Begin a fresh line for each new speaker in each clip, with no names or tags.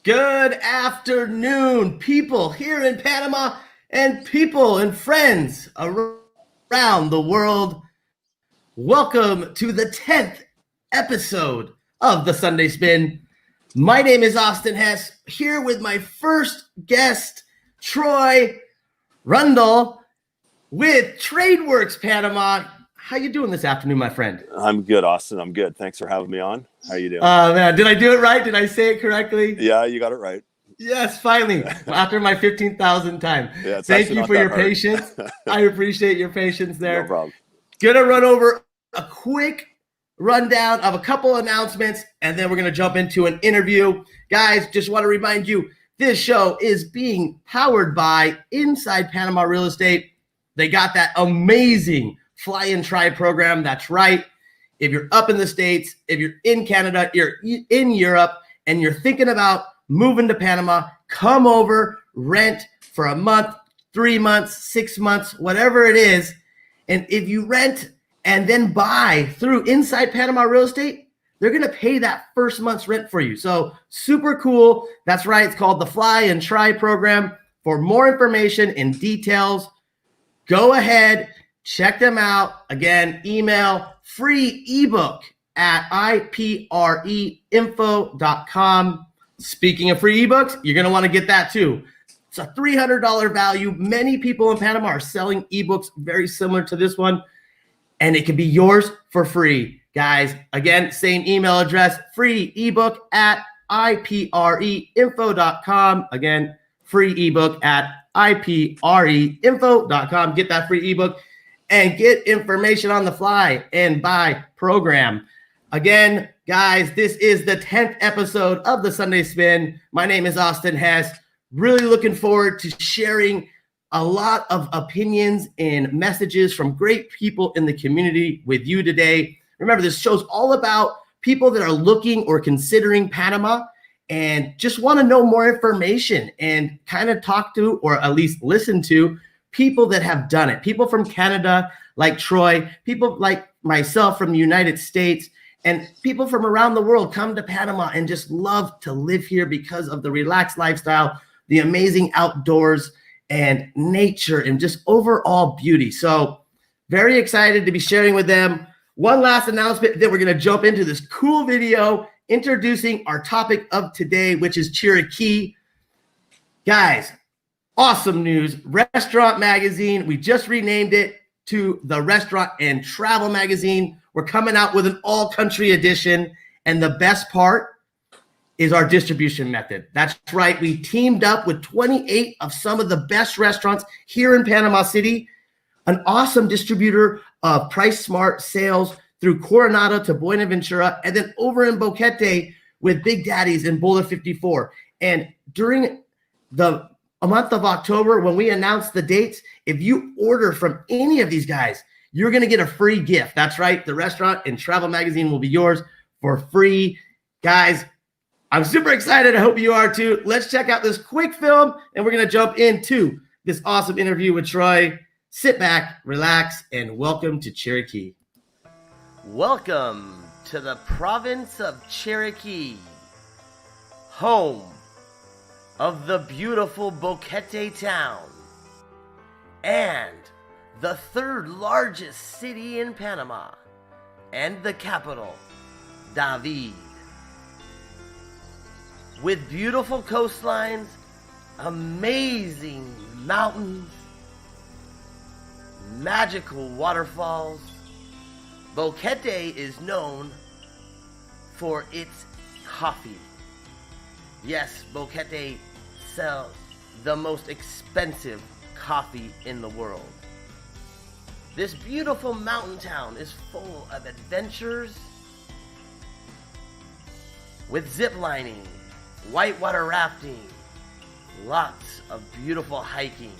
Good afternoon, people here in Panama and people and friends around the world. Welcome to the 10th episode of the Sunday Spin. My name is Austin Hess, here with my first guest, Troy Rundle with TradeWorks Panama. How you doing this afternoon, my friend?
I'm good, Austin. I'm good. Thanks for having me on. How you doing?
Man, did I do it right? Did I say it correctly?
Yeah, you got it right.
Yes, finally, after my 15,000th time.
Yeah,
thank you for your patience. I appreciate your patience there.
No problem.
Gonna run over a quick rundown of a couple announcements, and then we're gonna jump into an interview. Guys, just want to remind you, this show is being powered by Inside Panama Real Estate. They got that amazing Fly and Try program. That's right. If you're up in the States, if you're in Canada, you're in Europe, and you're thinking about moving to Panama, come over, rent for a month, 3 months, 6 months, whatever it is. And if you rent and then buy through Inside Panama Real Estate, they're going to pay that first month's rent for you. So super cool. That's right. It's called the Fly and Try program. For more information and details, go ahead, check them out. Again, email free ebook at ipreinfo.com. Speaking of free ebooks, you're going to want to get that too. It's a $300 value. Many people in Panama are selling ebooks very similar to this one, and it can be yours for free. Guys, again, same email address, free ebook at ipreinfo.com. Again, free ebook at ipreinfo.com. Get that free ebook and get information on the Fly and Buy program. Again, guys, this is the 10th episode of the Sunday Spin. My name is Austin Hess. Really looking forward to sharing a lot of opinions and messages from great people in the community with you today. Remember, this show's all about people that are looking or considering Panama and just want to know more information and kind of talk to, or at least listen to, people that have done it. People from Canada like Troy, people like myself from the United States, and people from around the world come to Panama and just love to live here because of the relaxed lifestyle, the amazing outdoors and nature, and just overall beauty. So very excited to be sharing with them. One last announcement, then we're going to jump into this cool video introducing our topic of today, which is Chiriqui. Guys, awesome news. Restaurant Magazine, we just renamed it to the Restaurant and Travel Magazine. We're coming out with an all-country edition, and the best part is our distribution method. That's right. We teamed up with 28 of some of the best restaurants here in Panama City, an awesome distributor of Price Smart sales through Coronado to Buenaventura, and then over in Boquete with Big Daddy's in Boulder 54. And during the month of October, when we announce the dates, if you order from any of these guys, you're going to get a free gift. That's right. The Restaurant and Travel Magazine will be yours for free. Guys, I'm super excited. I hope you are too. Let's check out this quick film, and we're going to jump into this awesome interview with Troy. Sit back, relax, and welcome to Chiriqui. Welcome to the province of Chiriqui, home of the beautiful Boquete town and the third largest city in Panama and the capital, David. With beautiful coastlines, amazing mountains, magical waterfalls, Boquete is known for its coffee. Yes, Boquete sells the most expensive coffee in the world. This beautiful mountain town is full of adventures with zip lining, whitewater rafting, lots of beautiful hiking,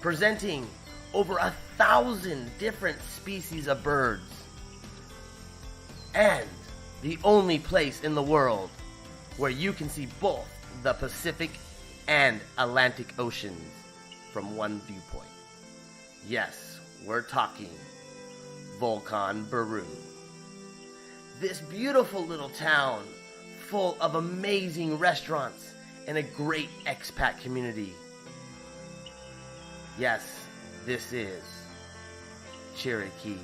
presenting over 1,000 different species of birds, and the only place in the world where you can see both the Pacific and Atlantic Oceans from one viewpoint. Yes, we're talking Volcan Baru. This beautiful little town full of amazing restaurants and a great expat community. Yes, this is Chiriqui.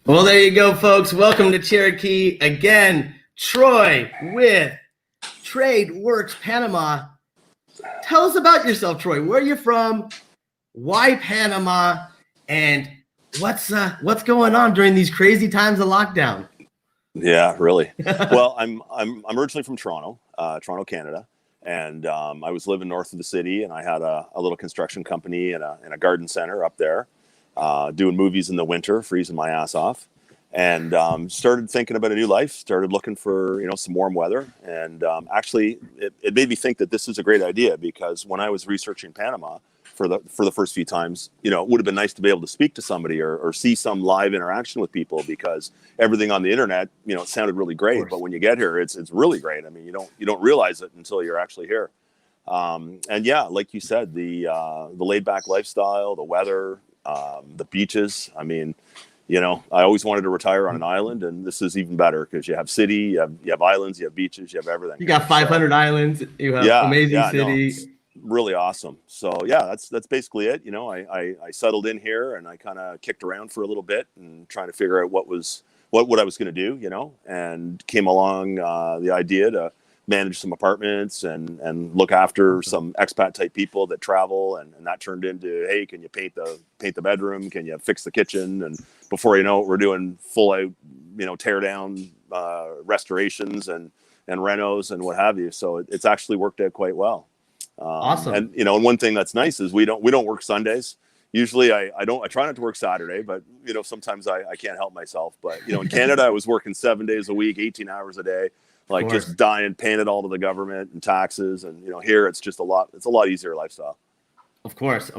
Well, there you go, folks. Welcome to Chiriqui. Again, Troy with TradeWorks Panama. Tell us about yourself, Troy. Where are you from? Why Panama? And what's going on during these crazy times of lockdown?
Yeah, really. Well, I'm originally from Toronto, Canada, and I was living north of the city, and I had a little construction company and a garden center up there, doing movies in the winter, freezing my ass off, and started thinking about a new life. Started looking for some warm weather, and actually, it made me think that this is a great idea, because when I was researching Panama for the first few times, it would have been nice to be able to speak to somebody or see some live interaction with people, because everything on the internet, it sounded really great, but when you get here, it's really great. I mean, you don't realize it until you're actually here. And yeah, like you said, the laid back lifestyle, the weather, the beaches. I mean, I always wanted to retire on an island, and this is even better because you have city, you have islands, you have beaches, you have everything.
You got 500 islands. You have amazing city.
No, really awesome. So yeah, that's basically it. I settled in here, and I kind of kicked around for a little bit and trying to figure out what I was going to do, and came along the idea to manage some apartments and look after some expat type people that travel, and that turned into, hey, can you paint the bedroom, can you fix the kitchen, and before you know it, we're doing full out tear down restorations and renos and what have you. So it's actually worked out quite well.
Awesome.
And and one thing that's nice is we don't work Sundays. Usually I try not to work Saturday, but sometimes I can't help myself. But in Canada I was working 7 days a week, 18 hours a day, like just dying, paying it all to the government and taxes. And here it's just a lot easier lifestyle.
Of course.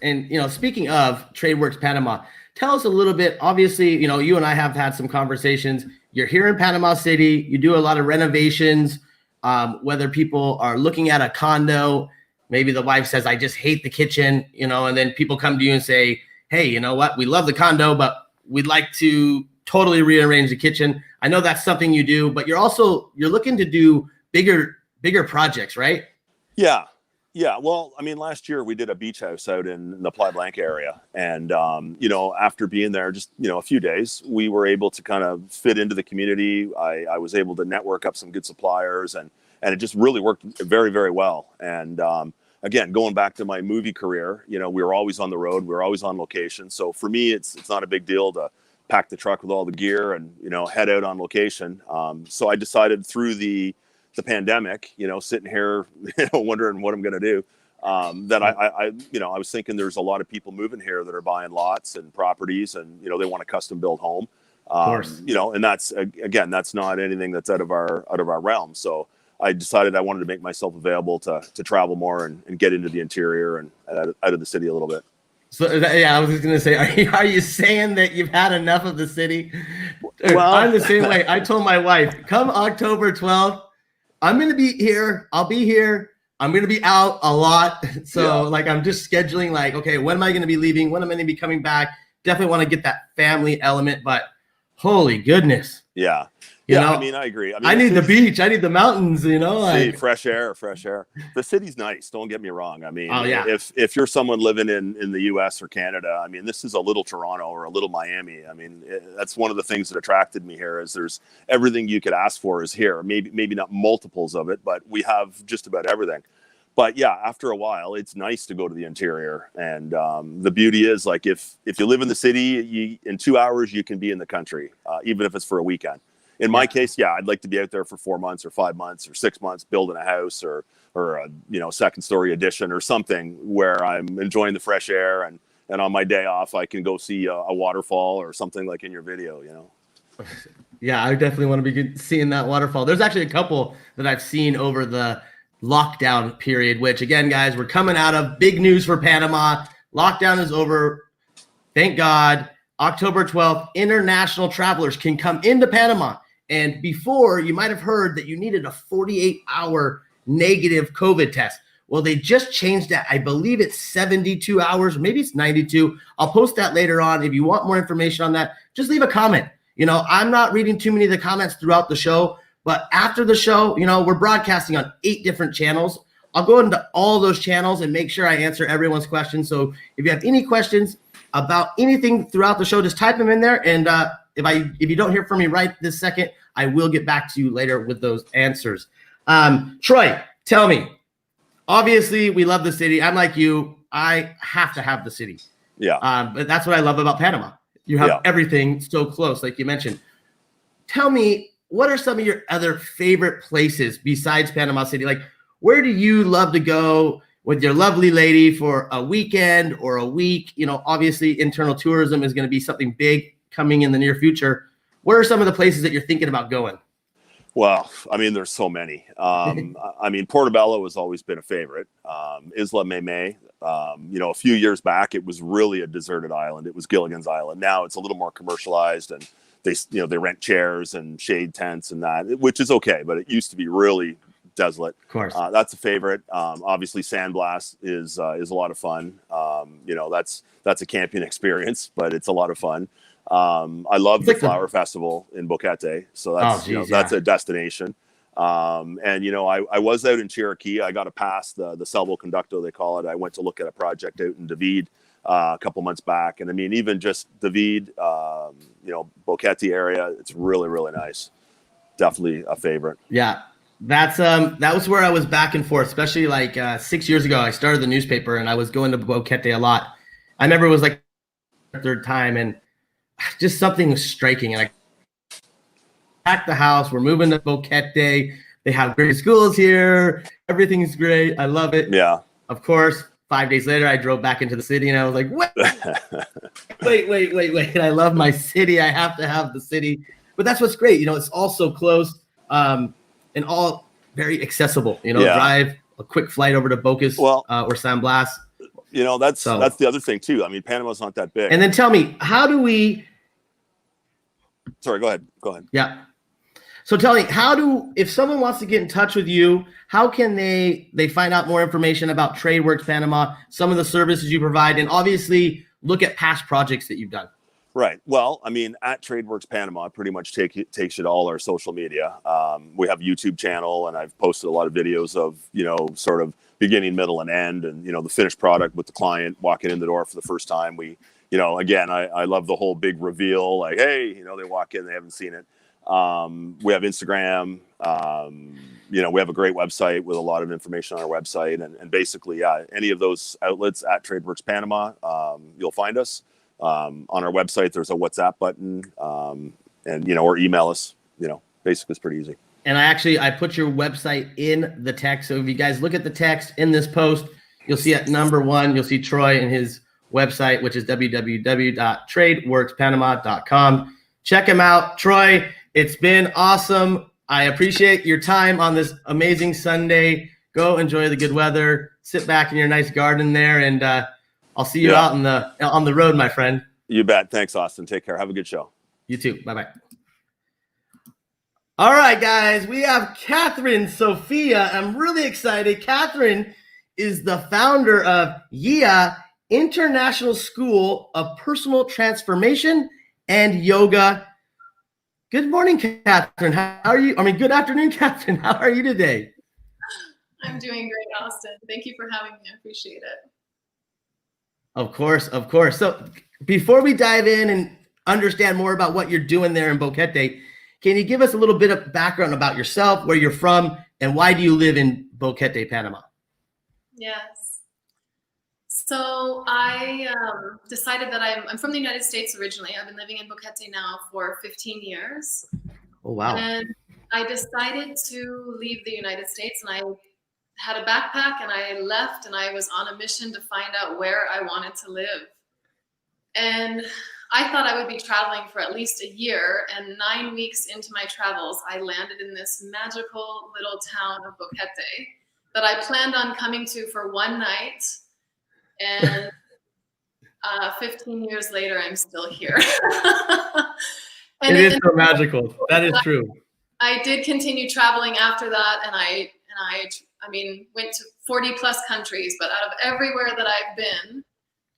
And speaking of TradeWorks Panama, tell us a little bit. Obviously, you and I have had some conversations. You're here in Panama City. You do a lot of renovations. Whether people are looking at a condo, maybe the wife says, I just hate the kitchen, and then people come to you and say, hey, you know what? We love the condo, but we'd like to totally rearrange the kitchen. I know that's something you do, but you're looking to do bigger projects, right? Yeah.
Well, I mean, last year we did a beach house out in the Playa Blanca area. And, after being there just, a few days, we were able to kind of fit into the community. I was able to network up some good suppliers, and it just really worked very, very well. And, again, going back to my movie career, we were always on the road. We were always on location. So for me, it's not a big deal to pack the truck with all the gear and, head out on location. So I decided through the pandemic, sitting here, wondering what I'm going to do, that I was thinking there's a lot of people moving here that are buying lots and properties, and, they want a custom built home, and that's not anything that's out of our realm. So I decided I wanted to make myself available to travel more and get into the interior and out of the city a little bit.
So I was just gonna say, are you saying that you've had enough of the city? Well, I'm the same way. I told my wife, come October 12th, I'm gonna be here. I'll be here. I'm gonna be out a lot. So I'm just scheduling. Okay, when am I gonna be leaving? When am I gonna be coming back? Definitely want to get that family element. But holy goodness.
Yeah. I mean, I agree.
I need the beach. I need the mountains,
fresh air. The city's nice. Don't get me wrong. I mean,
oh, yeah.
if you're someone living in the US or Canada, I mean, this is a little Toronto or a little Miami. I mean, that's one of the things that attracted me here is there's everything you could ask for is here. Maybe not multiples of it, but we have just about everything. But yeah, after a while, it's nice to go to the interior. And the beauty is, if you live in the city, in 2 hours, you can be in the country, even if it's for a weekend. In my case, I'd like to be out there for 4 months or 5 months or 6 months, building a house or a second story addition or something where I'm enjoying the fresh air, and on my day off I can go see a waterfall or something like in your video.
Yeah, I definitely want to be seeing that waterfall. There's actually a couple that I've seen over the lockdown period, which again, guys, we're coming out of big news for Panama. Lockdown is over. Thank God. October 12th, international travelers can come into Panama. And before, you might have heard that you needed a 48-hour negative COVID test. Well, they just changed that. I believe it's 72 hours, maybe it's 92. I'll post that later on. If you want more information on that, just leave a comment. I'm not reading too many of the comments throughout the show, but after the show, we're broadcasting on 8 different channels. I'll go into all those channels and make sure I answer everyone's questions. So if you have any questions about anything throughout the show, just type them in there. And if you don't hear from me right this second, I will get back to you later with those answers. Troy, tell me, obviously we love the city. I'm like you. I have to have the city.
Yeah.
But that's what I love about Panama. You have everything so close, like you mentioned. Tell me, what are some of your other favorite places besides Panama City? Like, where do you love to go with your lovely lady for a weekend or a week? Obviously internal tourism is going to be something big coming in the near future. What are some of the places that you're thinking about going?
Well, there's so many. Portobello has always been a favorite. Isla Meme, a few years back, it was really a deserted island. It was Gilligan's Island. Now it's a little more commercialized, and they rent chairs and shade tents and that, which is okay. But it used to be really desolate. Of course. That's a favorite. Obviously San Blas is a lot of fun. That's a camping experience, but it's a lot of fun. I love the flower festival in Boquete. So that's a destination. I was out in Chiriqui. I got a pass, the Selvo Conducto, they call it. I went to look at a project out in David a couple months back. And even just David, Boquete area, it's really, really nice. Definitely a favorite. Yeah.
That was where I was back and forth, especially like 6 years ago. I started the newspaper and I was going to Boquete a lot. I remember it was like the 3rd time, and just something was striking. And I packed the house. We're moving to Boquete. They have great schools here. Everything's great. I love it.
Yeah.
Of course, 5 days later, I drove back into the city and I was like, wait. I love my city. I have to have the city. But that's what's great. It's all so close. And all very accessible, drive a quick flight over to Bocas or San Blas.
That's the other thing too. Panama's not that big.
And then tell me, how do we?
Sorry, go ahead.
Yeah. So tell me, if someone wants to get in touch with you, how can they find out more information about TradeWorks Panama, some of the services you provide, and obviously look at past projects that you've done?
Right. Well, at TradeWorks Panama, I pretty much takes you to all our social media. We have a YouTube channel, and I've posted a lot of videos of, sort of beginning, middle, and end, and, the finished product with the client walking in the door for the first time. We, again, I love the whole big reveal, like, hey, they walk in, they haven't seen it. We have Instagram. We have a great website with a lot of information on our website, and basically, any of those outlets at TradeWorks Panama, you'll find us. On our website, there's a WhatsApp button, or email us. Basically, it's pretty easy.
And I put your website in the text. So if you guys look at the text in this post, you'll see at number 1, you'll see Troy and his website, which is www.tradeworkspanama.com. Check him out. Troy, it's been awesome. I appreciate your time on this amazing Sunday. Go enjoy the good weather. Sit back in your nice garden there, and I'll see you out on the road, my friend.
You bet. Thanks, Austin. Take care. Have a good show.
You too. Bye-bye. All right, guys. We have Catherine Sophia. I'm really excited. Catherine is the founder of YIA International School of Personal Transformation and Yoga. Good morning, Catherine. How are you? Good afternoon, Catherine. How are you today?
I'm doing great, Austin. Thank you for having me. I appreciate it.
Of course. So before we dive in and understand more about what you're doing there in Boquete, can you give us a little bit of background about yourself, where you're from, and why do you live in Boquete, Panama?
Yes. So I decided that I'm from the United States originally. I've been living in Boquete now for 15 years.
Oh, wow.
And I decided to leave the United States, and I had a backpack, and I left, and I was on a mission to find out where I wanted to live. And I thought I would be traveling for at least a year, and 9 weeks into my travels, I landed in this magical little town of Boquete that I planned on coming to for one night. And 15 years later, I'm still here.
It is so magical. That is true.
I did continue traveling after that, and I I mean, went to 40 plus countries, but out of everywhere that I've been,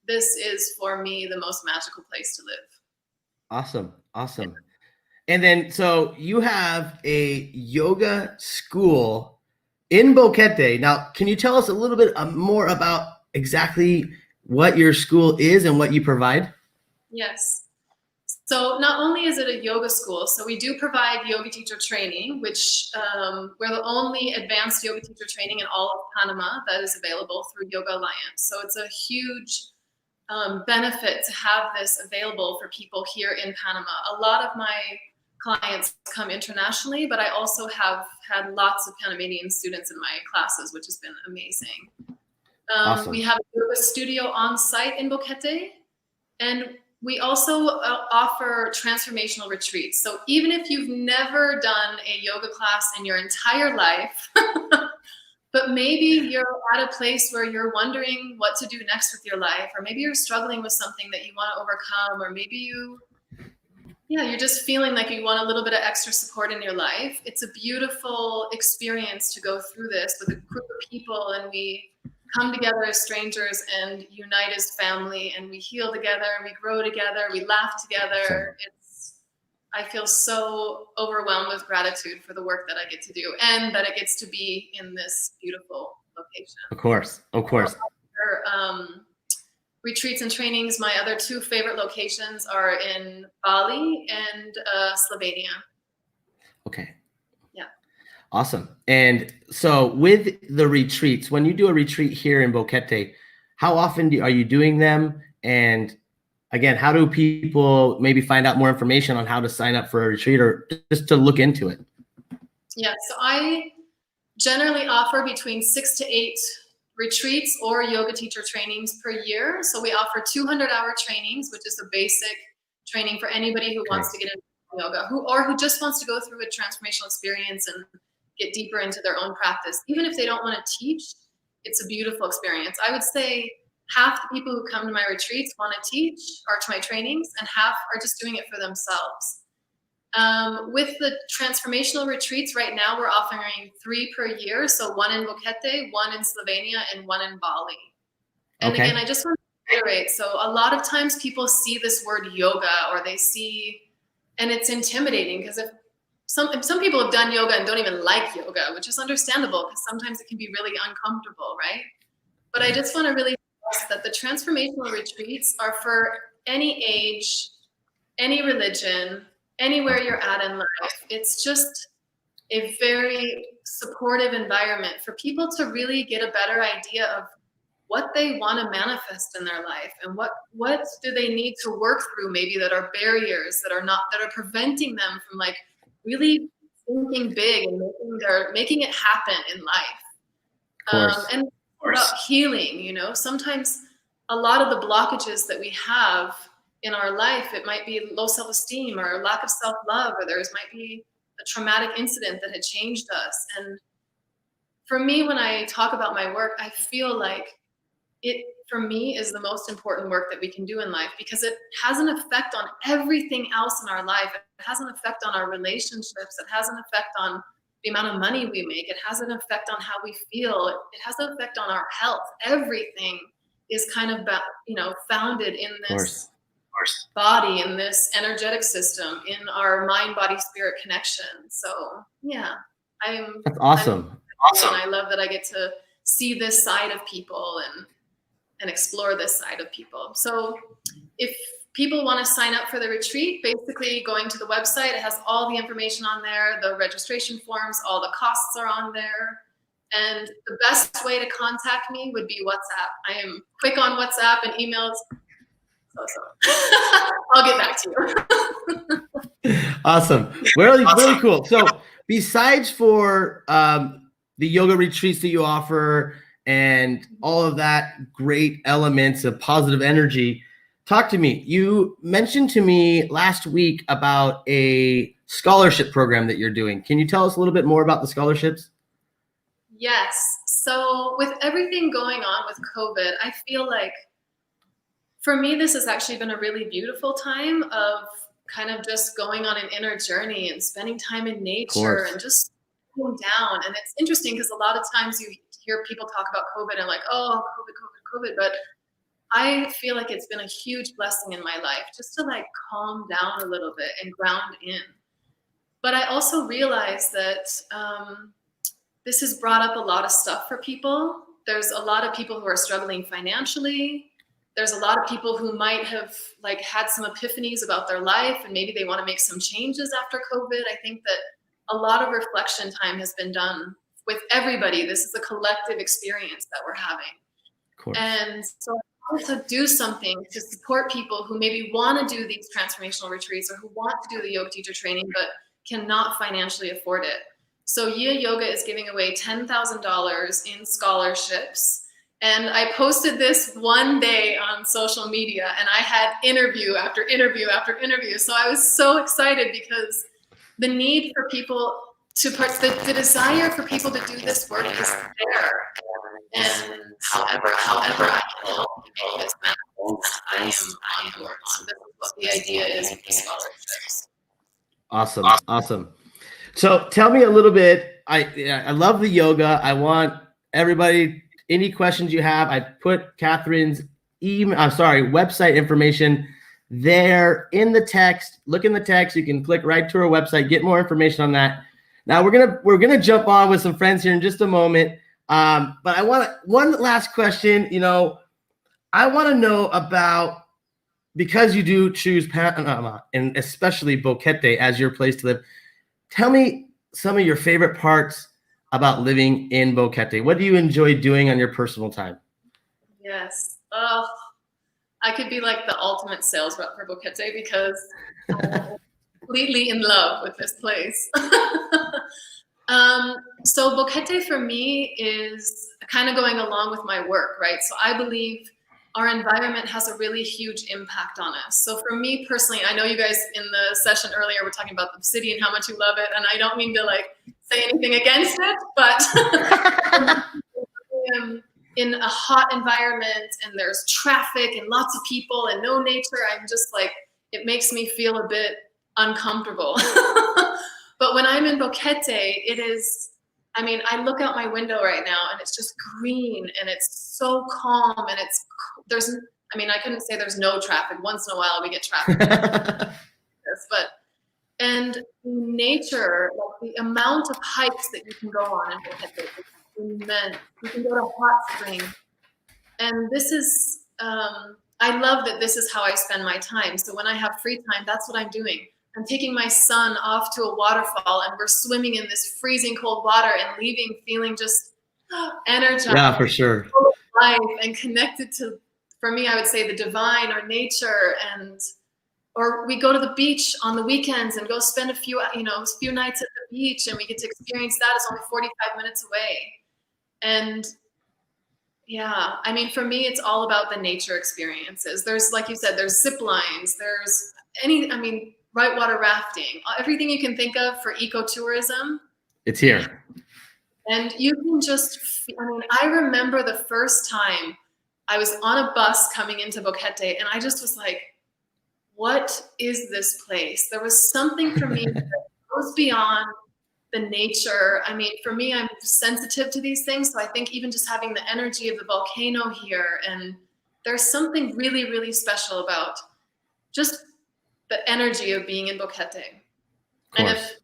this is for me the most magical place to live.
Awesome. Awesome. And then, so you have a yoga school in Boquete. Now, can you tell us a little bit more about exactly what your school is and what you provide?
Yes. So not only is it a yoga school, so we do provide yoga teacher training, which we're the only advanced yoga teacher training in all of Panama that is available through Yoga Alliance. So it's a huge benefit to have this available for people here in Panama. A lot of my clients come internationally, but I also have had lots of Panamanian students in my classes, which has been amazing.
Awesome.
We have a yoga studio on site in Boquete, and we also offer transformational retreats. So even if you've never done a yoga class in your entire life, but maybe you're at a place where you're wondering what to do next with your life, or maybe you're struggling with something that you want to overcome, or maybe you're just feeling like you want a little bit of extra support in your life. It's a beautiful experience to go through this with a group of people, and we come together as strangers and unite as family, and we heal together, and we grow together, we laugh together. I feel so overwhelmed with gratitude for the work that I get to do, and that it gets to be in this beautiful location.
Of course.
Retreats and trainings, my other two favorite locations are in Bali and Slovenia.
Okay.
Yeah.
Awesome. And so with the retreats, when you do a retreat here in Boquete, how often are you doing them? And again, how do people maybe find out more information on how to sign up for a retreat or just to look into it?
Yeah, so I generally offer between 6 to 8 retreats or yoga teacher trainings per year. So we offer 200-hour trainings, which is a basic training for anybody who wants to get into yoga, who just wants to go through a transformational experience and get deeper into their own practice. Even if they don't want to teach, it's a beautiful experience. I would say half the people who come to my retreats want to teach or to my trainings, and half are just doing it for themselves. With the transformational retreats right now, we're offering 3 per year. So 1 in Boquete, 1 in Slovenia, and 1 in Bali. And again, I just want to reiterate. So a lot of times people see this word yoga, or they see, and it's intimidating because if some people have done yoga and don't even like yoga, which is understandable because sometimes it can be really uncomfortable, right? But I just want to really stress that the transformational retreats are for any age, any religion, anywhere you're at in life. It's just a very supportive environment for people to really get a better idea of what they want to manifest in their life, and what do they need to work through, maybe that are barriers that are preventing them from like really thinking big and making it happen in life. And about healing, sometimes a lot of the blockages that we have in our life, it might be low self-esteem or lack of self-love, or might be a traumatic incident that had changed us. And for me, when I talk about my work, I feel like it, for me, is the most important work that we can do in life, because it has an effect on everything else in our life. It has an effect on our relationships. It has an effect on the amount of money we make. It has an effect on how we feel. It has an effect on our health. Everything is kind of, founded in this body, in this energetic system, in our mind, body, spirit connection. So yeah,
that's awesome.
And I love that I get to see this side of people and explore this side of people. So if people want to sign up for the retreat, basically going to the website, it has all the information on there, the registration forms, all the costs are on there. And the best way to contact me would be WhatsApp. I am quick on WhatsApp and emails. So. I'll get back to
you. Awesome. Really cool. So besides for the yoga retreats that you offer and all of that great elements of positive energy, talk to me. You mentioned to me last week about a scholarship program that you're doing. Can you tell us a little bit more about the scholarships?
Yes. So with everything going on with COVID, I feel like for me, this has actually been a really beautiful time of kind of just going on an inner journey and spending time in nature and just going down. And it's interesting because a lot of times you hear people talk about COVID and like, oh, COVID. But I feel like it's been a huge blessing in my life just to like calm down a little bit and ground in. But I also realized that this has brought up a lot of stuff for people. There's a lot of people who are struggling financially. There's a lot of people who might have like had some epiphanies about their life and maybe they want to make some changes after COVID. I think that a lot of reflection time has been done with everybody. This is a collective experience that we're having.
Of course.
And so I wanted to do something to support people who maybe want to do these transformational retreats or who want to do the yoga teacher training, but cannot financially afford it. So Yia Yoga is giving away $10,000 in scholarships. And I posted this one day on social media and I had interview after interview after interview. So I was so excited because the need for people to the desire for people to do this work is there. And however I can help people make this manifest, I am on board. So this is what the idea is with the scholarships.
Awesome. So tell me a little bit. I love the yoga. I want everybody, any questions you have, I put Catherine's website information there in the text. Look in the text. You can click right to her website, get more information on that. Now we're gonna jump on with some friends here in just a moment. But I want one last question. I want to know about, because you do choose Panama and especially Boquete as your place to live. Tell me some of your favorite parts about living in Boquete. What do you enjoy doing on your personal time?
Yes. Oh, I could be like the ultimate sales rep for Boquete because I'm completely in love with this place. So Boquete for me is kind of going along with my work, right? So I believe our environment has a really huge impact on us. So for me personally, I know you guys in the session earlier were talking about the city and how much you love it. And I don't mean to like say anything against it, but in a hot environment and there's traffic and lots of people and no nature, I'm just like, it makes me feel a bit uncomfortable. But when I'm in Boquete, it is, I look out my window right now and it's just green and it's so calm and I couldn't say there's no traffic. Once in a while we get traffic. And nature, like the amount of hikes that you can go on in Boquete is immense. You can go to hot springs. And this is, I love that this is how I spend my time. So when I have free time, that's what I'm doing. I'm taking my son off to a waterfall and we're swimming in this freezing cold water and leaving feeling just energized.
Yeah, for sure.
Full of life and connected to, for me, I would say the divine or nature. Or we go to the beach on the weekends and go spend a few nights at the beach and we get to experience that. It's only 45 minutes away. And yeah, for me, it's all about the nature experiences. There's, like you said, there's zip lines, there's whitewater rafting, everything you can think of for ecotourism.
It's here.
And you can just, I remember the first time I was on a bus coming into Boquete and I just was like, what is this place? There was something for me that goes beyond the nature. For me, I'm sensitive to these things. So I think even just having the energy of the volcano here, and there's something really, really special about just the energy of being in Boquete. And if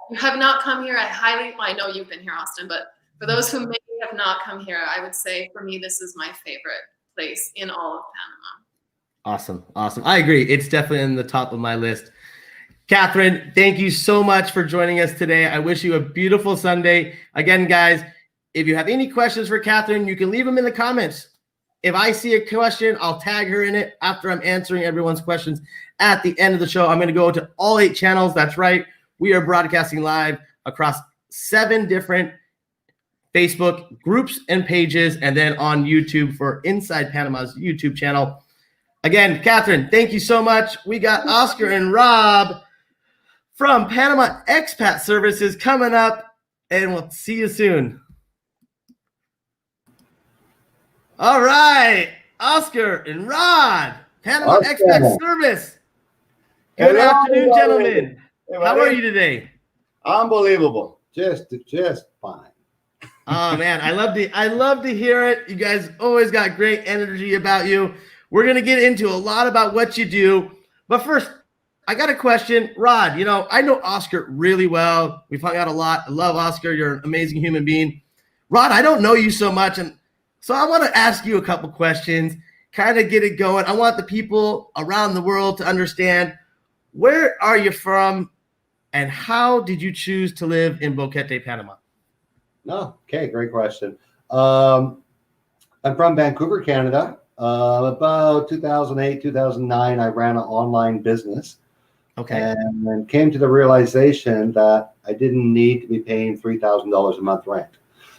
you have not come here, I know you've been here, Austin, but for those who may have not come here, I would say for me, this is my favorite place in all of Panama.
Awesome. I agree. It's definitely in the top of my list. Catherine, thank you so much for joining us today. I wish you a beautiful Sunday. Again, guys, if you have any questions for Catherine, you can leave them in the comments. If I see a question, I'll tag her in it after I'm answering everyone's questions at the end of the show. I'm going to go to all 8 channels. That's right. We are broadcasting live across 7 different Facebook groups and pages, and then on YouTube for Inside Panama's YouTube channel. Again, Catherine, thank you so much. We got Oscar and Rob from Panama Expat Services coming up, and we'll see you soon. All right, Oscar and Rod, Panama Expat Service. Good afternoon, gentlemen. How are you today?
Unbelievable. Just fine.
Oh man, I love to hear it. You guys always got great energy about you. We're gonna get into a lot about what you do, but first, I got a question, Rod. You know, I know Oscar really well. We've hung out a lot. I love Oscar. You're an amazing human being. Rod, I don't know you so much, and so I want to ask you a couple questions, kind of get it going. I want the people around the world to understand, where are you from, and how did you choose to live in Boquete, Panama?
No, okay, great question. I'm from Vancouver, Canada. About 2008, 2009, I ran an online business.
Okay.
And then came to the realization that I didn't need to be paying $3,000 a month rent.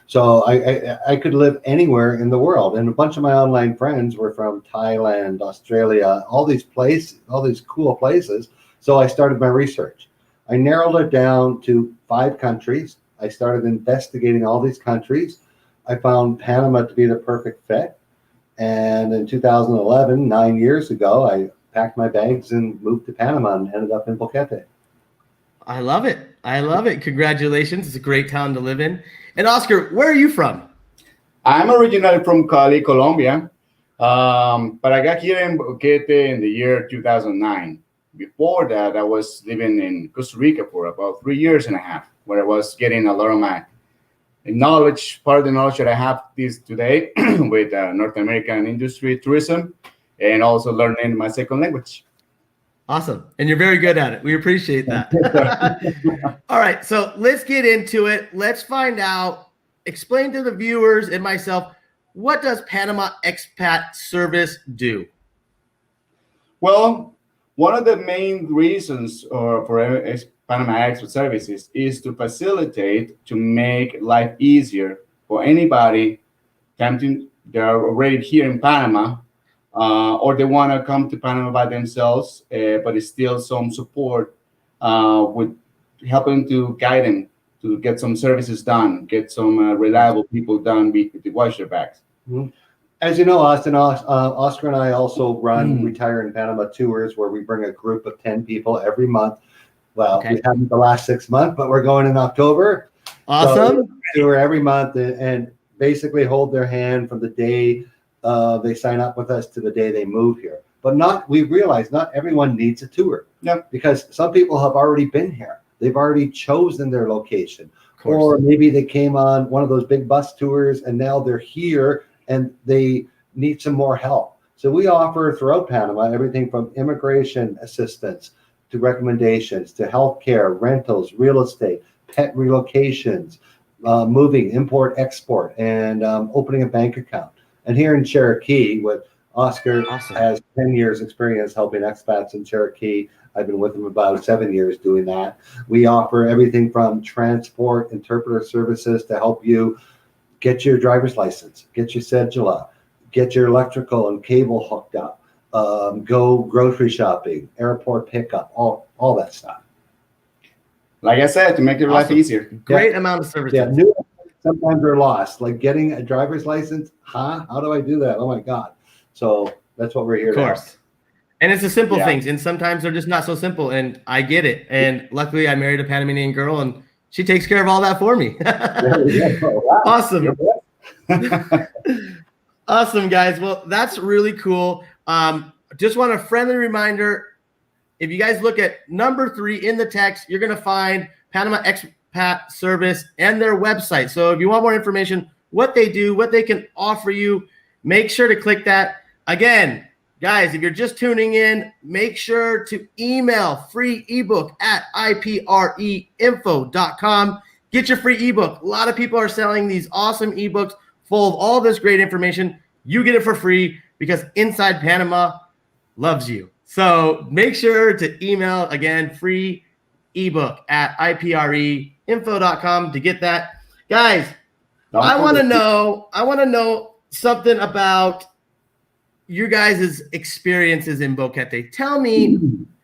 So I could live anywhere in the world. And a bunch of my online friends were from Thailand, Australia, all these places, all these cool places. So I started my research. I narrowed it down to 5 countries. I started investigating all these countries. I found Panama to be the perfect fit. And in 2011, 9 years ago, I packed my bags and moved to Panama and ended up in Boquete.
I love it. I love it. Congratulations. It's a great town to live in. And Oscar, where are you from?
I'm originally from Cali, Colombia, but I got here in Boquete in the year 2009. Before that, I was living in Costa Rica for about 3 years and a half, where I was getting a lot of my knowledge, part of the knowledge that I have this today with North American industry, tourism, and also learning my second language.
Awesome. And you're very good at it. We appreciate that. All right. So let's get into it. Let's find out, explain to the viewers and myself, what does Panama Expat Service do?
Well, one of the main reasons for Panama Expat Services is to facilitate, to make life easier for anybody coming. They're already here in Panama, or they want to come to Panama by themselves, but it's still some support with helping to guide them to get some services done, get some reliable people done to watch their backs.
Mm-hmm. As you know, Austin, Oscar and I also run Retire in Panama tours, where we bring a group of 10 people every month. Well, we haven't the last 6 months, but we're going in October.
Awesome.
So tour every month and basically hold their hand from the day they sign up with us to the day they move here. But we realize not everyone needs a tour.
Yep.
Because some people have already been here. They've already chosen their location. Or maybe they came on one of those big bus tours and now they're here and they need some more help. So we offer throughout Panama everything from immigration assistance to recommendations to healthcare, rentals, real estate, pet relocations, moving, import, export, and opening a bank account. And here in Chiriqui, with Oscar has 10 years experience helping expats in Chiriqui. I've been with him about 7 years doing that. We offer everything from transport, interpreter services to help you get your driver's license, get your cedula, get your electrical and cable hooked up, go grocery shopping, airport pickup, all that stuff.
Like I said, to make your life easier.
Great amount of services.
Yeah, new sometimes they're lost. Like getting a driver's license, how do I do that? Oh my God. So that's what we're here
Of
to
course. And it's the simple things, and sometimes they're just not so simple, and I get it. And luckily I married a Panamanian girl, and she takes care of all that for me. Awesome. Awesome, guys. Well, that's really cool. Just want a friendly reminder, if you guys look at number 3 in the text, you're going to find Panama Expat Service and their website. So if you want more information, what they do, what they can offer you, make sure to click that. Again, guys, if you're just tuning in, make sure to email free ebook at ipreinfo.com. Get your free ebook. A lot of people are selling these awesome ebooks full of all this great information. You get it for free because Inside Panama loves you. So make sure to email, again, free ebook at ipreinfo.com to get that. Guys, I want to know something about you guys' experiences in Boquete. Tell me,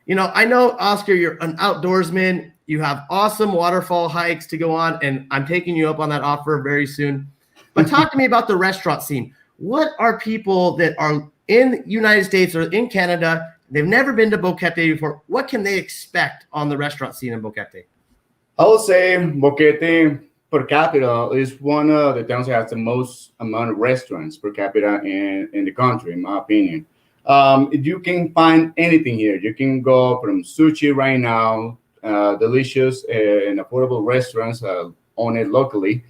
I know, Oscar, you're an outdoorsman. You have awesome waterfall hikes to go on, and I'm taking you up on that offer very soon. But talk to me about the restaurant scene. What are people that are in the United States or in Canada, they've never been to Boquete before, what can they expect on the restaurant scene in Boquete?
I would say Boquete per capita is one of the towns that has the most amount of restaurants per capita in the country, in my opinion. You can find anything here. You can go from sushi right now, delicious and affordable restaurants owned locally.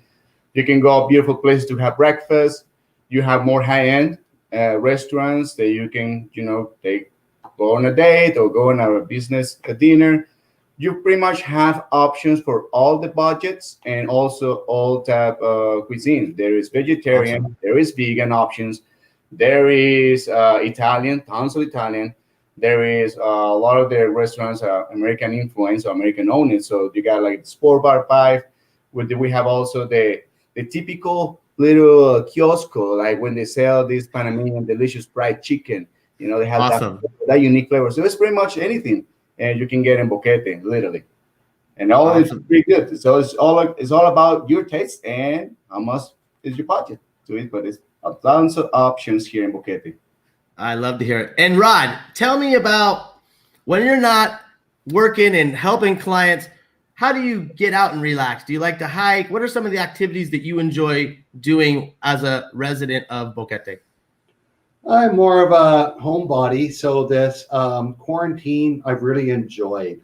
You can go beautiful places to have breakfast. You have more high-end restaurants that you can, take go on a date or go on a business dinner. You pretty much have options for all the budgets and also all type of cuisine. There is vegetarian,
Awesome.
there is vegan options, there is Italian, tons of Italian. There is a lot of the restaurants are American influence or American owned. So you got like Sport Bar 5. We have also the typical little kiosco, like when they sell this Panamanian delicious fried chicken. They have
Awesome.
that unique flavor. So it's pretty much anything, and you can get in Boquete, literally. And all is
Awesome.
pretty good. So it's all about your taste and how much is your budget to it. But it's tons of options here in Boquete.
I love to hear it. And Rod, tell me about when you're not working and helping clients, how do you get out and relax? Do you like to hike? What are some of the activities that you enjoy doing as a resident of Boquete?
I'm more of a homebody, so this quarantine I've really enjoyed.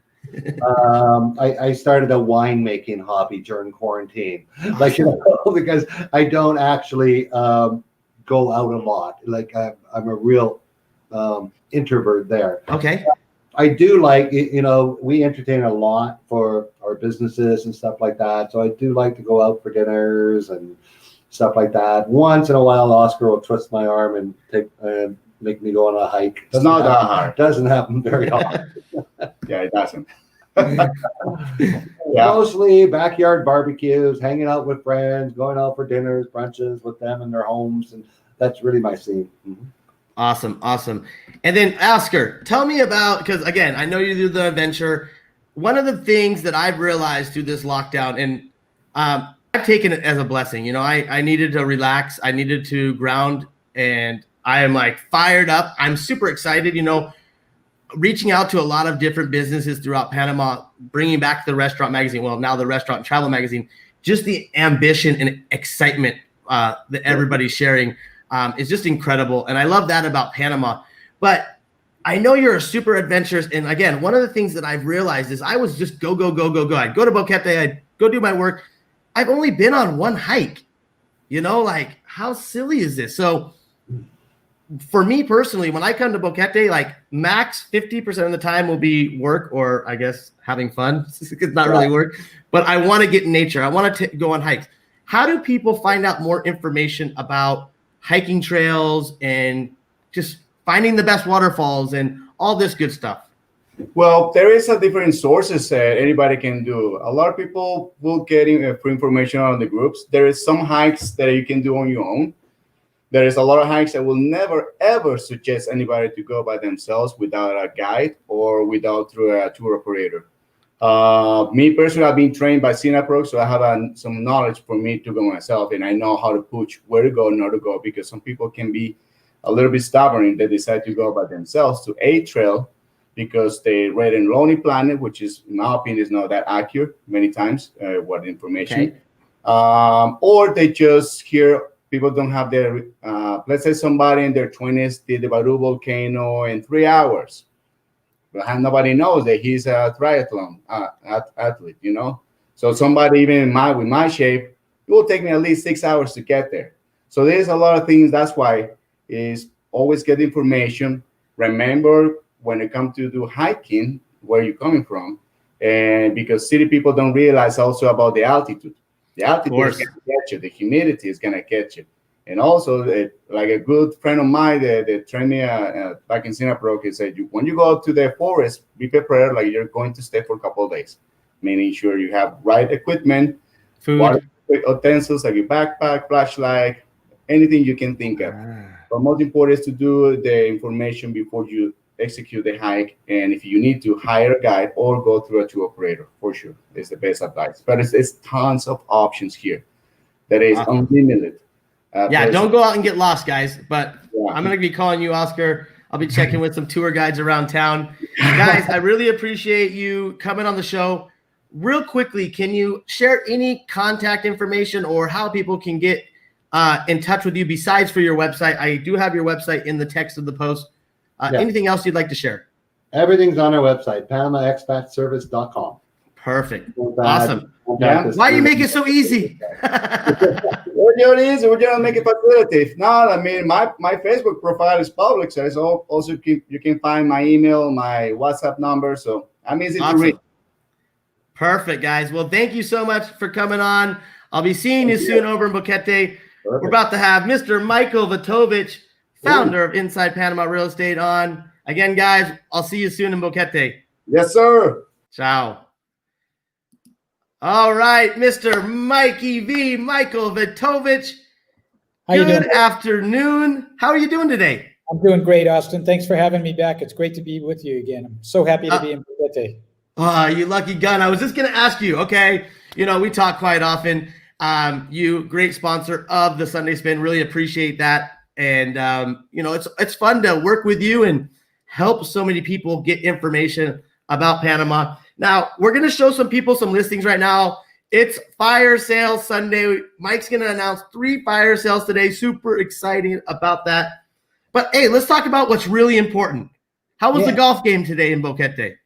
I started a winemaking hobby during quarantine, because I don't actually go out a lot. Like I'm a real introvert there.
Okay.
I do like, we entertain a lot for our businesses and stuff like that. So I do like to go out for dinners and stuff like that. Once in a while, Oscar will twist my arm and make me go on a hike.
It's not that hard.
Doesn't happen very often.
Yeah, it doesn't.
Mostly backyard barbecues, hanging out with friends, going out for dinners, brunches with them in their homes, and that's really my scene. Mm-hmm.
Awesome. And then Oscar, tell me about, because again, I know you do the adventure. One of the things that I've realized through this lockdown, and I've taken it as a blessing. I needed to relax. I needed to ground, and I am like fired up. I'm super excited, reaching out to a lot of different businesses throughout Panama, bringing back the restaurant magazine. Well, now the restaurant and travel magazine, just the ambition and excitement that everybody's sharing is just incredible. And I love that about Panama. But I know you're a super adventurous. And again, one of the things that I've realized is I was just go. I'd go to Boquete, I'd go do my work. I've only been on one hike, like how silly is this? So for me personally, when I come to Boquete, like max 50% of the time will be work or I guess having fun. It's not really work, but I want to get in nature. I want to go on hikes. How do people find out more information about hiking trails and just finding the best waterfalls and all this good stuff?
Well, there is a different sources that anybody can do. A lot of people will get free information on the groups. There is some hikes that you can do on your own. There is a lot of hikes I will never, ever suggest anybody to go by themselves without a guide or through a tour operator. Me personally, I've been trained by Cinapro, so I have some knowledge for me to go myself, and I know how to push where to go and not to go, because some people can be a little bit stubborn and they decide to go by themselves to a trail because they read in Lonely Planet, which is, in my opinion, is not that accurate many times, what information. Okay. Or they just hear people don't have their, let's say somebody in their 20s did the Baru volcano in 3 hours. But nobody knows that he's a triathlon athlete, So somebody even with my shape, it will take me at least 6 hours to get there. So there's a lot of things. That's why is always get information. Remember, when it comes to do hiking, where you're coming from, and because city people don't realize also about the altitude. The altitude is going to get you. The humidity is going to get you. And also, like a good friend of mine that trained me back in Singapore, he said, when you go to the forest, be prepared like you're going to stay for a couple of days, making sure you have right equipment,
food,
water utensils like your backpack, flashlight, anything you can think of. But most important is to do the information before you execute the hike. And if you need to hire a guide or go through a tour operator, for sure, it's the best advice. But it's tons of options here that is unlimited.
Don't go out and get lost, guys. But I'm going to be calling you, Oscar. I'll be checking with some tour guides around town. Guys, I really appreciate you coming on the show. real quickly, can you share any contact information or how people can get in touch with you besides for your website? I do have your website in the text of the post. Anything else you'd like to share?
Everything's on our website, PanamaExpatService.com.
Perfect. Awesome.
Yeah.
Why you make it so easy?
We're doing it easy. We're gonna make it facility. If not, I mean, my Facebook profile is public, so it's also you can find my email, my WhatsApp number. So I'm easy to reach.
Perfect, guys. Well, thank you so much for coming on. I'll be seeing you soon over in Boquete. Perfect. We're about to have Mr. Michael Vuytowecz, founder of Inside Panama Real Estate, on. Again, guys, I'll see you soon in Boquete.
Yes, sir.
Ciao. All right, Mr. Mikey V, Michael Vuytowecz. Good afternoon. How are you doing today?
I'm doing great, Austin. Thanks for having me back. It's great to be with you again. I'm so happy to be in Boquete.
Oh, you lucky gun. I was just going to ask you, okay, we talk quite often. You, great sponsor of the Sunday Spin. Really appreciate that. And, it's fun to work with you and help so many people get information about Panama. Now, we're going to show some people some listings right now. It's Fire Sale Sunday. Mike's going to announce 3 fire sales today. Super exciting about that. But, hey, let's talk about what's really important. How was the golf game today in Boquete?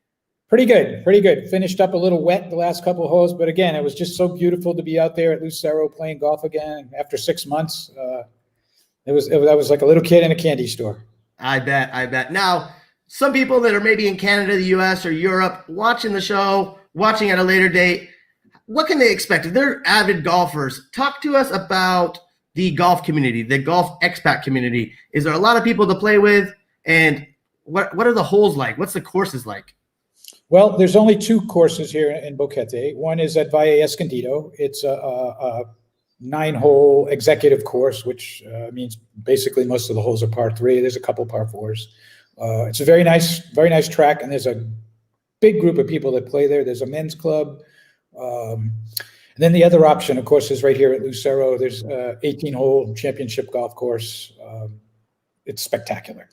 Pretty good. Finished up a little wet the last couple of holes. But, again, it was just so beautiful to be out there at Lucero playing golf again after 6 months. I was like a little kid in a candy store. I bet. Now, some people that are maybe in Canada, the U.S., or Europe, watching the show, watching at a later date, what can they expect? If they're avid golfers, talk to us about the golf community, the golf expat community. Is there a lot of people to play with? And what are the holes like? What's the courses like? Well, there's only 2 courses here in Boquete. One is at Valle Escondido. It's a 9-hole executive course, which means basically most of the holes are par 3. There's a couple par 4s. It's a very nice track, and there's a big group of people that play there. There's a men's club. And then the other option, of course, is right here at Lucero. There's a 18-hole championship golf course. It's spectacular.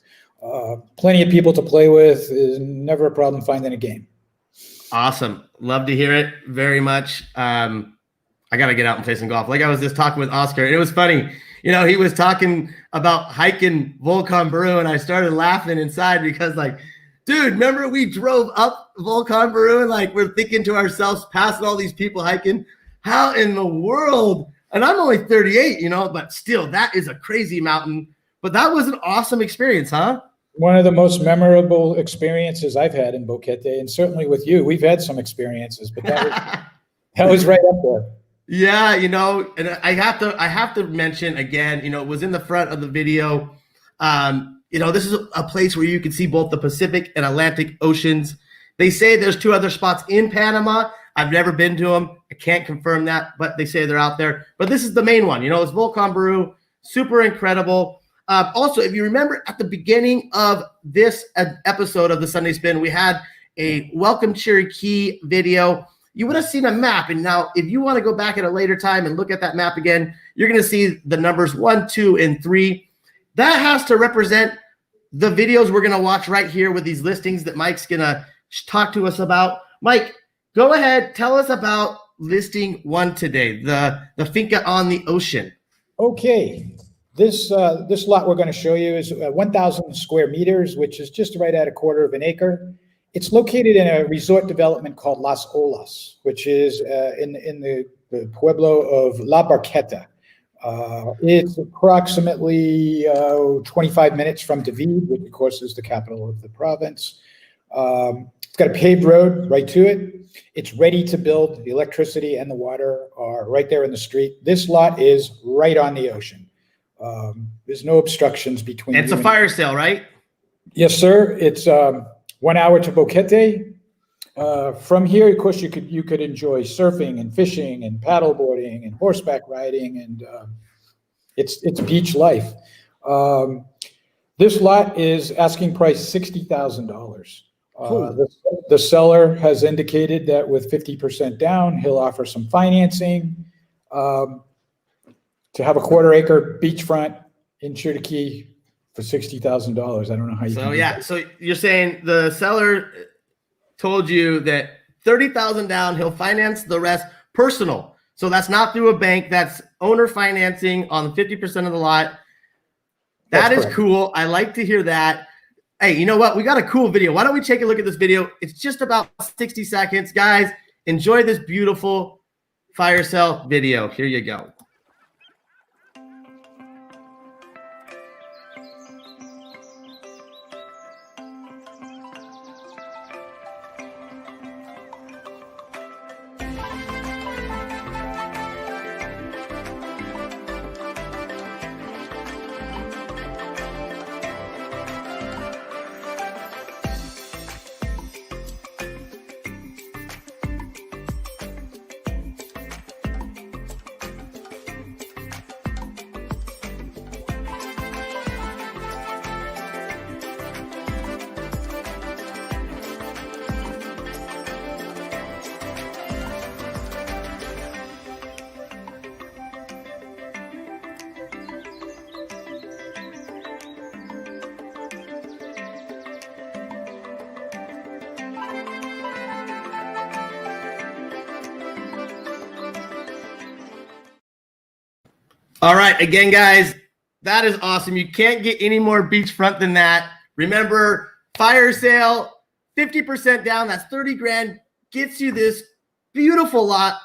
Plenty of people to play with. Is never a problem finding a game. Awesome. Love to hear it very much. I got to get out and play some golf. Like I was just talking with Oscar, and it was funny. He was talking about hiking Volcan Baru, and I started laughing inside because, like, dude, remember we drove up Volcan Baru and, like, we're thinking to ourselves, passing all these people hiking, how in the world? And I'm only 38, but still, that is a crazy mountain. But that was an awesome experience, huh? One of the most memorable experiences I've had in Boquete, and certainly with you. We've had some experiences, but that was right up there. Yeah, and I have to mention again, it was in the front of the video. This is a place where you can see both the Pacific and Atlantic Oceans. They say there's 2 other spots in Panama. I've never been to them. I can't confirm that, but they say they're out there. But this is the main one. It's Volcan Baru, super incredible. Also, if you remember at the beginning of this episode of the Sunday Spin, we had a Welcome Chiriqui video. You would have seen a map. And now if you want to go back at a later time and look at that map again, you're going to see the numbers 1, 2, and 3. That has to represent the videos we're going to watch right here with these listings that Mike's going to talk to us about. Mike, go ahead. Tell us about listing 1 today, the finca on the ocean. Okay. This lot we're going to show you is 1,000 square meters, which is just right at 1/4 of an acre. It's located in a resort development called Las Olas, which is in the pueblo of La Barqueta. It's approximately 25 minutes from David, which of course is the capital of the province. It's got a paved road right to it. It's ready to build. The electricity and the water are right there in the street. This lot is right on the ocean. There's no obstructions between. It's a fire sale, right? Yes, sir. It's 1 hour to Boquete. From here, of course, you could enjoy surfing and fishing and paddle boarding and horseback riding, and it's beach life. This lot is asking price $60,000. The seller has indicated that with 50% down, he'll offer some financing to have a 1/4 acre beachfront in Chiriqui for $60,000. I don't know how you. So yeah, so you're saying the seller told you that $30,000 down. He'll finance the rest personal. So that's not through a bank. That's owner financing on 50% of the lot. That is cool. I like to hear that. Hey, you know what? We got a cool video. Why don't we take a look at this video? It's just about 60 seconds. Guys, enjoy this beautiful fire sale video. Here you go. All right, again, guys, that is awesome. You can't get any more beachfront than that. Remember, fire sale, 50% down. That's 30 grand. Gets you this beautiful lot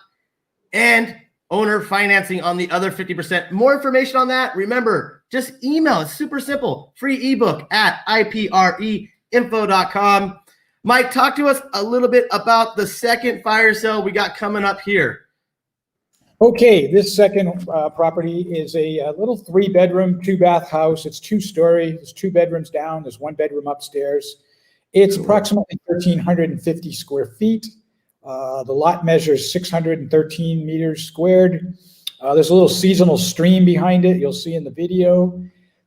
and owner financing on the other 50%. More information on that, remember, just email. It's super simple. Free ebook at ipreinfo.com. Mike, talk to us a little bit about the second fire sale we got coming up here.
Okay, this second property is a little 3-bedroom, 2-bath house. It's 2-story. There's 2 bedrooms down. There's 1 bedroom upstairs. It's approximately 1,350 square feet. The lot measures 613 meters squared. There's a little seasonal stream behind it. You'll see in the video.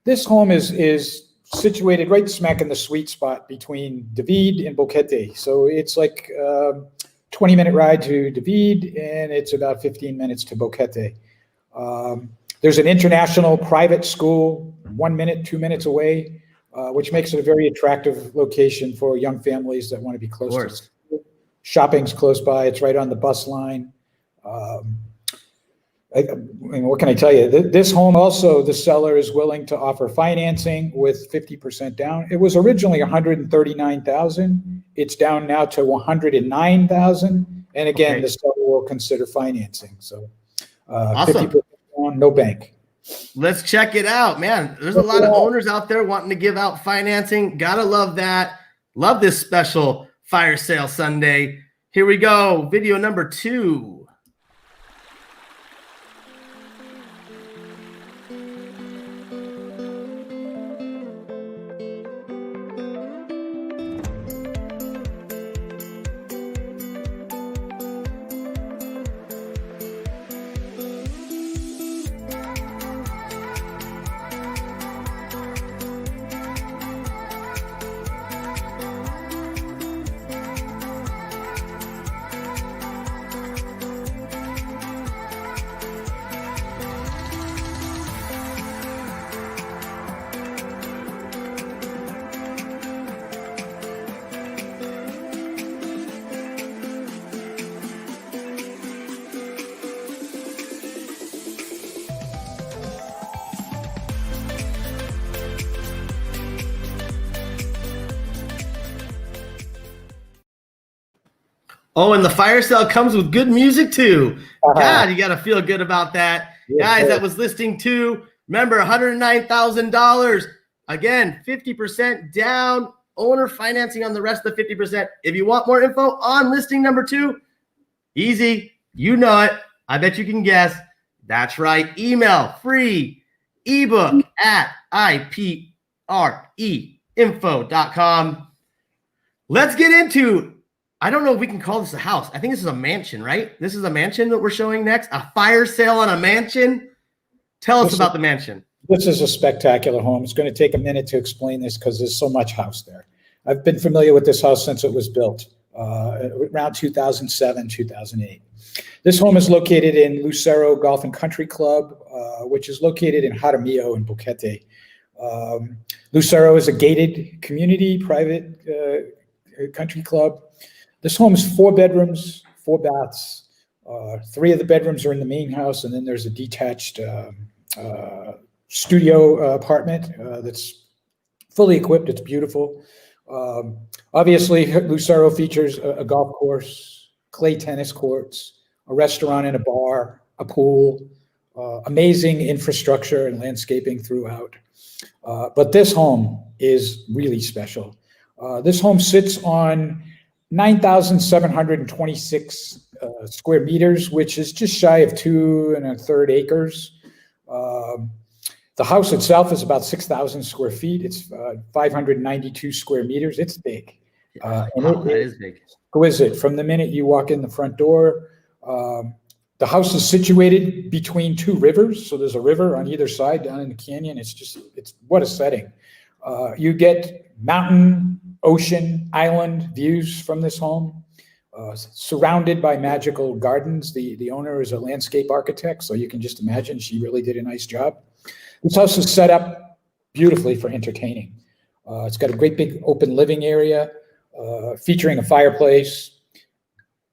This home is situated right smack in the sweet spot between David and Boquete. So it's like 20-minute ride to David, and it's about 15 minutes to Boquete. There's an international private school 1 minute, 2 minutes away, which makes it a very attractive location for young families that want to be close to school. Shopping's close by. It's right on the bus line. What can I tell you? This home also, the seller is willing to offer financing with 50% down. It was originally $139,000. It's down now to $109,000. And again, the seller will consider financing. So 50% down, no bank.
Let's check it out, man. There's a lot of owners out there wanting to give out financing. Gotta love that. Love this special fire sale Sunday. Here we go. Video number 2. Oh, and the fire sale comes with good music too. God, you got to feel good about that. Guys, that was listing 2. Remember, $109,000. Again, 50% down. Owner financing on the rest of the 50%. If you want more info on listing number 2, easy. You know it. I bet you can guess. That's right. Email free ebook at ipreinfo.com. Let's get into, I don't know if we can call this a house. I think this is a mansion, right? This is a mansion that we're showing next. A fire sale on a mansion. Tell us about the mansion.
This is a spectacular home. It's going to take a minute to explain this because there's so much house there. I've been familiar with this house since it was built around 2007, 2008. This home is located in Lucero Golf and Country Club, which is located in Jaramillo and Boquete. Lucero is a gated community, private country club. This home is 4 bedrooms, 4 baths. 3 of the bedrooms are in the main house, and then there's a detached studio apartment that's fully equipped. It's beautiful. Obviously, Lucero features a golf course, clay tennis courts, a restaurant and a bar, a pool, amazing infrastructure and landscaping throughout. But this home is really special. This home sits on 9,726 square meters, which is just shy of 2 1/3 acres. The house itself is about 6,000 square feet. It's 592 square meters. It's big. And
That is big.
Exquisite. From the minute you walk in the front door, the house is situated between 2 rivers. So there's a river on either side down in the canyon. It's what a setting. You get mountain, ocean, island views from this home, surrounded by magical gardens. The owner is a landscape architect, so you can just imagine she really did a nice job. This house is set up beautifully for entertaining. It's got a great big open living area, featuring a fireplace,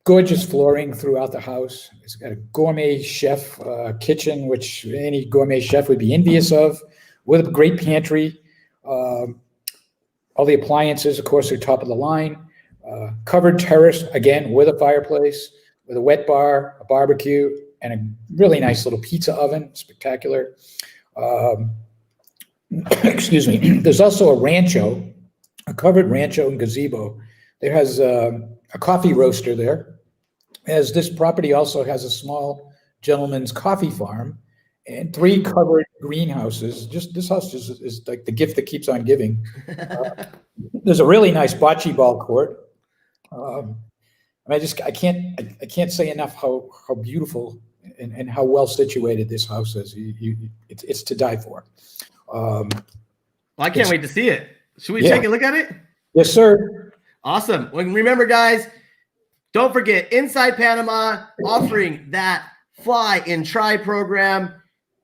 gorgeous flooring throughout the house. It's got a gourmet chef kitchen, which any gourmet chef would be envious of, with a great pantry. All the appliances, of course, are top of the line. Covered terrace, again, with a fireplace, with a wet bar, a barbecue, and a really nice little pizza oven. Spectacular. Excuse me. There's also a rancho, a covered rancho and gazebo. There has a coffee roaster there, as this property also has a small gentleman's coffee farm and 3 covered greenhouses. Just this house is like the gift that keeps on giving. There's a really nice bocce ball court. I can't say enough how beautiful and how well situated this house is. It's to die for.
Well, I can't wait to see it. Should we take a look at it?
Yes, sir.
Awesome. Well, remember, guys, don't forget Inside Panama offering that fly and try program.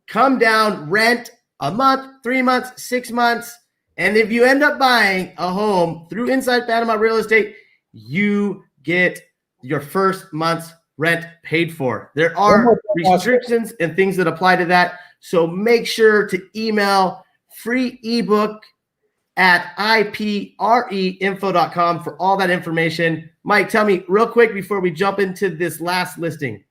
Come down, rent a month, 3 months, 6 months. And if you end up buying a home through Inside Panama Real Estate, you get your first month's rent paid for. There are restrictions and things that apply to that. So make sure to email free ebook at ipreinfo.com for all that information. Mike, tell me real quick before we jump into this last listing.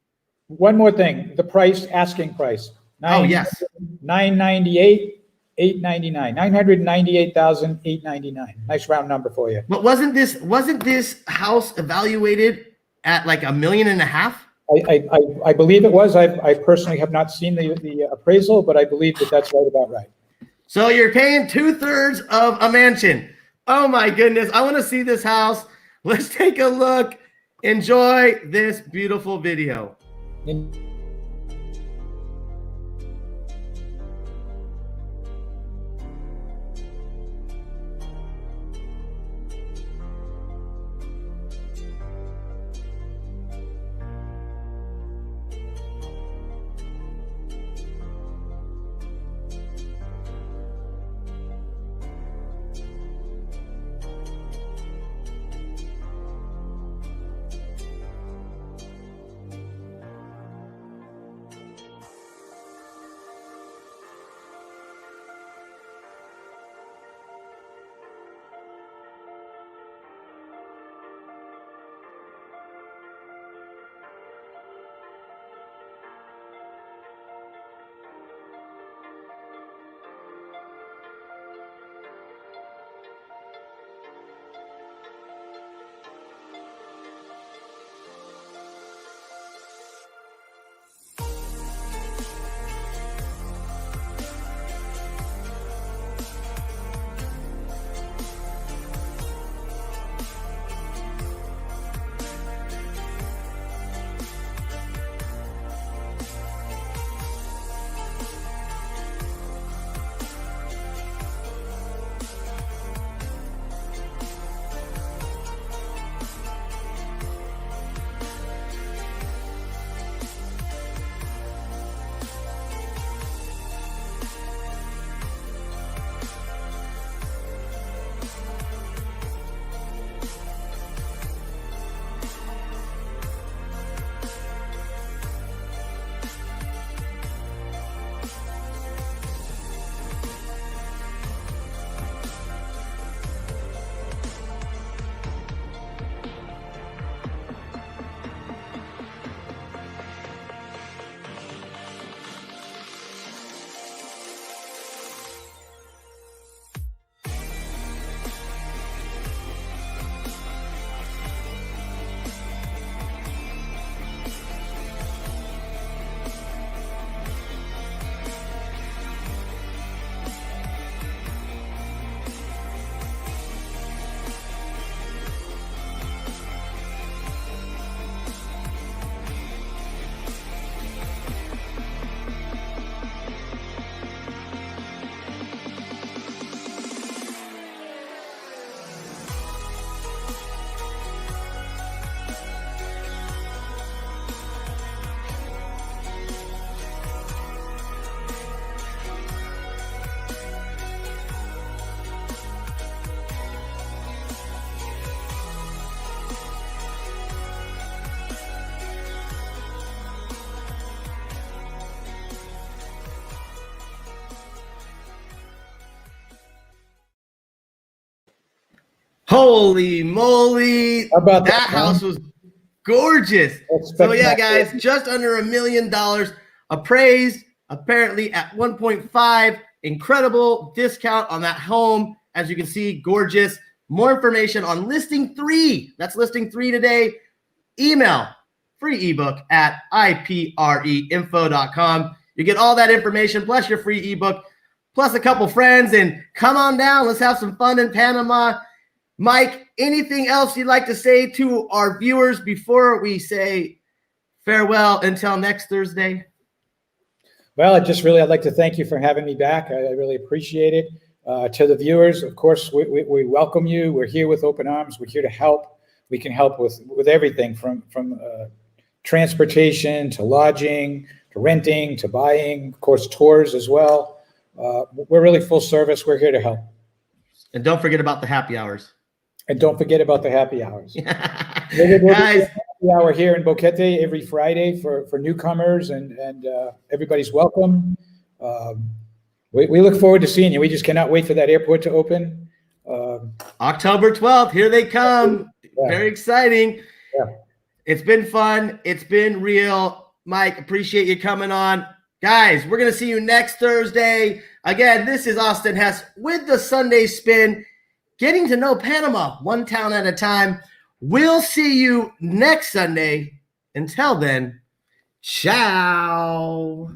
One more thing, the price, asking price.
Oh, yes.
$998,899. $998,899. Nice round number for you.
But wasn't this house evaluated at like $1.5 million?
I believe it was. I personally have not seen the appraisal, but I believe that's right about right.
So you're paying 2/3 of a mansion. Oh my goodness. I want to see this house. Let's take a look. Enjoy this beautiful video. Holy moly.
How about
That house was gorgeous.
That's
So yeah,
spectacular.
guys, just under $1 million appraised, apparently at 1.5. Incredible discount on that home. As you can see, gorgeous. More information on listing 3. That's listing 3 today. Email free ebook at ipreinfo.com. You get all that information plus your free ebook, plus a couple friends, and come on down. Let's have some fun in Panama. Mike, anything else you'd like to say to our viewers before we say farewell until next Thursday?
Well, I'd like to thank you for having me back. I really appreciate it. To the viewers, of course, we welcome you. We're here with open arms. We're here to help. We can help with everything from transportation to lodging to renting to buying, of course, tours as well. We're really full service. We're here to help.
And don't forget about the happy hours.
And don't forget about the happy hours.
Guys,
Happy hour here in Boquete every Friday for newcomers, and everybody's welcome. We look forward to seeing you. We just cannot wait for that airport to open.
October 12th, here they come.
Yeah.
Very exciting.
Yeah.
It's been fun. It's been real. Mike, appreciate you coming on. Guys, we're going to see you next Thursday. Again, this is Austin Hess with the Sunday Spin, getting to know Panama one town at a time. We'll see you next Sunday. Until then, ciao.